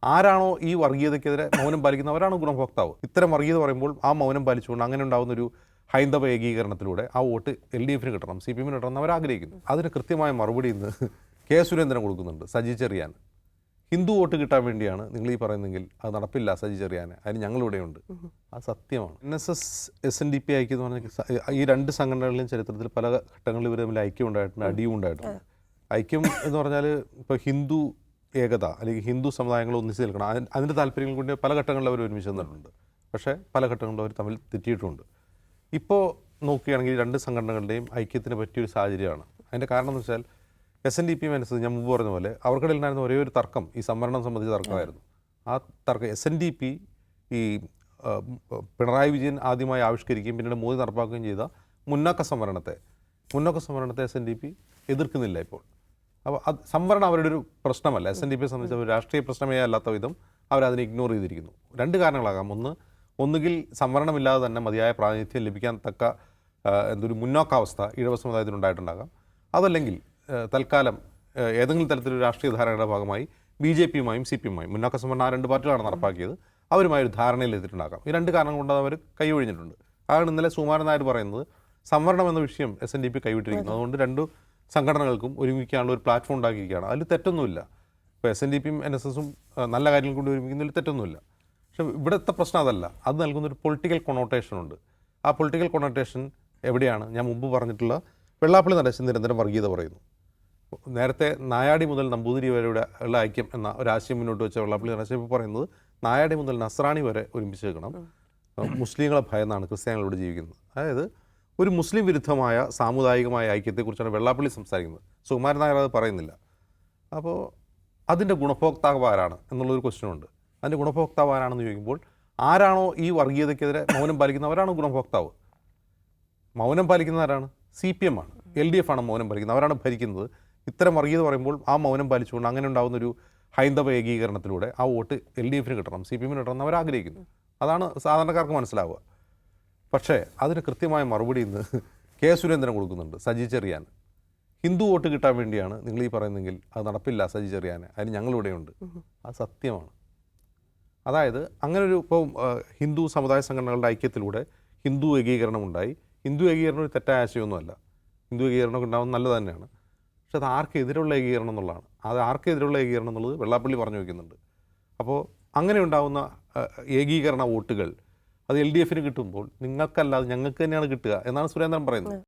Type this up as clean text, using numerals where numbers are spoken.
ആരാണോ ഈ വർഗീയതയ്ക്കെതിരെ മൗനം പാലിക്കുന്നവരാണ് ഗുണഭോക്താവ്. ഇത്തരം വർഗീയത പറയുമ്പോൾ ആ മൗനം പാലിച്ചുകൊണ്ട് അങ്ങനെ ഉണ്ടാകുന്നൊരു ഹൈന്ദവ ഏകീകരണത്തിലൂടെ ആ വോട്ട് LDFന് കിട്ടണം, CPM കിട്ടണം എന്ന് അവർ ആഗ്രഹിക്കുന്നു. അതിന് കൃത്യമായ മറുപടി ഇന്ന് കെ സുരേന്ദ്രൻ കൊടുക്കുന്നുണ്ട്. സജി ചെറിയാൻ ഹിന്ദു വോട്ട് കിട്ടാൻ വേണ്ടിയാണ് നിങ്ങൾ ഈ പറയുന്നെങ്കിൽ അത് നടപ്പില്ല സജി ചെറിയാൻ, അതിന് ഞങ്ങളിവിടെയുണ്ട്. അത് സത്യമാണ്. NSS SNDP ഐക്യം എന്ന് പറഞ്ഞാൽ ഈ രണ്ട് സംഘടനകളിലും ചരിത്രത്തിൽ പല ഘട്ടങ്ങളിൽ ഇവർ തമ്മിൽ ഐക്യം ഉണ്ടായിട്ടുണ്ട്, അടിയും ഉണ്ടായിട്ടുണ്ട്. ഐക്യം എന്ന് പറഞ്ഞാൽ ഇപ്പോൾ ഹിന്ദു ഏകത അല്ലെങ്കിൽ ഹിന്ദു സമുദായങ്ങൾ ഒന്നിച്ച് നിൽക്കണം, അതിൻ്റെ താല്പര്യങ്ങൾ കൊണ്ട് പല ഘട്ടങ്ങളിൽ അവർ ഒരുമിച്ച് നിന്നിട്ടുണ്ട്. പക്ഷേ പല ഘട്ടങ്ങളിലും അവർ തമ്മിൽ തെറ്റിയിട്ടുമുണ്ട്. ഇപ്പോൾ നോക്കുകയാണെങ്കിൽ രണ്ട് സംഘടനകളുടെയും ഐക്യത്തിന് പറ്റിയൊരു സാഹചര്യമാണ്. അതിൻ്റെ കാരണം എന്ന് വെച്ചാൽ SNDP NSS ഞാൻ മുമ്പ് പറഞ്ഞ പോലെ അവർക്കിടയിലുണ്ടായിരുന്ന ഒരേ ഒരു തർക്കം ഈ സംവരണം സംബന്ധിച്ച തർക്കമായിരുന്നു. ആ തർക്കം SNDP ഈ പിണറായി വിജയൻ ആദ്യമായി ആവിഷ്കരിക്കുകയും പിന്നീട് മോദി നടപ്പാക്കുകയും ചെയ്ത മുന്നോക്ക സംവരണത്തെ SNDP എതിർക്കുന്നില്ല ഇപ്പോൾ. അപ്പോൾ അത് സംവരണം അവരുടെ ഒരു പ്രശ്നമല്ല. SNDPയെ സംബന്ധിച്ച് ഒരു രാഷ്ട്രീയ പ്രശ്നമേ അല്ലാത്ത വിധം അവരതിനെ ഇഗ്നോർ ചെയ്തിരിക്കുന്നു. രണ്ട് കാരണങ്ങളാകാം. ഒന്നുകിൽ സംവരണമില്ലാതെ തന്നെ മതിയായ പ്രാതിനിധ്യം ലഭിക്കാൻ തക്ക എന്തൊരു മുന്നോക്കാവസ്ഥ ഈഴവ സമുദായത്തിനുണ്ടായിട്ടുണ്ടാകാം. അതല്ലെങ്കിൽ തൽക്കാലം ഏതെങ്കിലും തരത്തിലൊരു രാഷ്ട്രീയ ധാരണയുടെ ഭാഗമായി BJPയുമായും CPMമായും മുന്നോക്ക സംവരണം ആ രണ്ട് പാർട്ടികളാണ് നടപ്പാക്കിയത്, അവരുമായി ഒരു ധാരണയിൽ എത്തിയിട്ടുണ്ടാകാം. ഈ രണ്ട് കാരണങ്ങൾ കൊണ്ട് അവർ കൈയൊഴിഞ്ഞിട്ടുണ്ട്. അതാണ് ഇന്നലെ സുകുമാരൻ നായർ പറയുന്നത്, സംവരണം എന്ന വിഷയം SNDP കൈവിട്ടിരിക്കുന്നു. അതുകൊണ്ട് രണ്ടു സംഘടനകൾക്കും ഒരുമിക്കാനുള്ള ഒരു പ്ലാറ്റ്ഫോം ഉണ്ടാക്കിയിരിക്കുകയാണ്. അതിൽ തെറ്റൊന്നുമില്ല. ഇപ്പോൾ SNDPയും NSSും നല്ല കാര്യങ്ങൾ കൊണ്ട് ഒരുമിക്കുന്നതിൽ തെറ്റൊന്നുമില്ല. പക്ഷേ ഇവിടുത്തെ പ്രശ്നം അതല്ല. അത് നൽകുന്നൊരു പൊളിറ്റിക്കൽ കൊണോട്ടേഷനുണ്ട്. ആ പൊളിറ്റിക്കൽ കൊണോട്ടേഷൻ എവിടെയാണ്? ഞാൻ മുമ്പ് പറഞ്ഞിട്ടുള്ള വെള്ളാപ്പള്ളി നടേശൻ നിരന്തരം വർഗീയത പറയുന്നു. നേരത്തെ നായാടി മുതൽ നമ്പൂതിരി വരെയുടെ ഉള്ള ഐക്യം എന്ന ഒരു ആശയം മുന്നോട്ട് വെച്ച വെള്ളാപ്പള്ളി നടേശൻ ഇപ്പോൾ പറയുന്നത് നായാടി മുതൽ നസ്രാണി വരെ ഒരുമിച്ച് വെക്കണം, മുസ്ലിങ്ങളെ ഭയന്നാണ് ക്രിസ്ത്യാനികളോട് ജീവിക്കുന്നത്. അതായത് ഒരു മുസ്ലിം വിരുദ്ധമായ സാമുദായികമായ ഐക്യത്തെക്കുറിച്ചാണ് വെള്ളാപ്പള്ളി സംസാരിക്കുന്നത്. സുകുമാരൻ നായർ അത് പറയുന്നില്ല. അപ്പോൾ അതിൻ്റെ ഗുണഭോക്താവ് ആരാണ് എന്നുള്ളൊരു ക്വസ്റ്റ്യനുണ്ട്. അതിൻ്റെ ഗുണഭോക്താവ് ആരാണെന്ന് ചോദിക്കുമ്പോൾ ആരാണോ ഈ വർഗീയതയ്ക്കെതിരെ മൗനം പാലിക്കുന്നവരാണ് ഗുണഭോക്താവ്. മൗനം പാലിക്കുന്നവരാണ് CPM ആണ്, LDF ആണ് മൗനം പാലിക്കുന്നത്, അവരാണ് ഭരിക്കുന്നത്. ഇത്തരം വർഗീയത പറയുമ്പോൾ ആ മൗനം പാലിച്ചുകൊണ്ട് അങ്ങനെ ഉണ്ടാകുന്നൊരു ഹൈന്ദവ ഏകീകരണത്തിലൂടെ ആ വോട്ട് LDFന് കിട്ടണം, CPM കിട്ടണം എന്ന് അവർ ആഗ്രഹിക്കുന്നു. അതാണ് സാധാരണക്കാർക്ക് മനസ്സിലാവുക. പക്ഷേ അതിന് കൃത്യമായ മറുപടി ഇന്ന് കെ സുരേന്ദ്രൻ കൊടുക്കുന്നുണ്ട്. സജി ചെറിയാൻ ഹിന്ദു വോട്ട് കിട്ടാൻ വേണ്ടിയാണ് നിങ്ങൾ ഈ പറയുന്നെങ്കിൽ അത് നടപ്പില്ല സജി ചെറിയാൻ, അതിന് ഞങ്ങളിവിടെയുണ്ട്. അത് സത്യമാണ്. അതായത് അങ്ങനൊരു ഇപ്പോൾ ഹിന്ദു സമുദായ സംഘടനകളുടെ ഐക്യത്തിലൂടെ ഹിന്ദു ഏകീകരണം ഉണ്ടായി. ഹിന്ദു ഏകീകരണം ഒരു തെറ്റായ ആശയമൊന്നുമല്ല. ഹിന്ദു ഏകീകരണമൊക്കെ ഉണ്ടാകുന്നത് നല്ലത് തന്നെയാണ്. പക്ഷെ അത് ആർക്കെതിരുള്ള ഏകീകരണം എന്നുള്ളതാണ്. അത് ആർക്കെതിരുള്ള ഏകീകരണം എന്നുള്ളത് വെള്ളാപ്പള്ളി പറഞ്ഞു വയ്ക്കുന്നുണ്ട്. അപ്പോൾ അങ്ങനെ ഉണ്ടാകുന്ന ഏകീകരണ വോട്ടുകൾ അത് LDFന് കിട്ടുമ്പോൾ നിങ്ങൾക്കല്ലാതെ ഞങ്ങൾക്ക് തന്നെയാണ് കിട്ടുക എന്നാണ് സുരേന്ദ്രൻ പറയുന്നത്.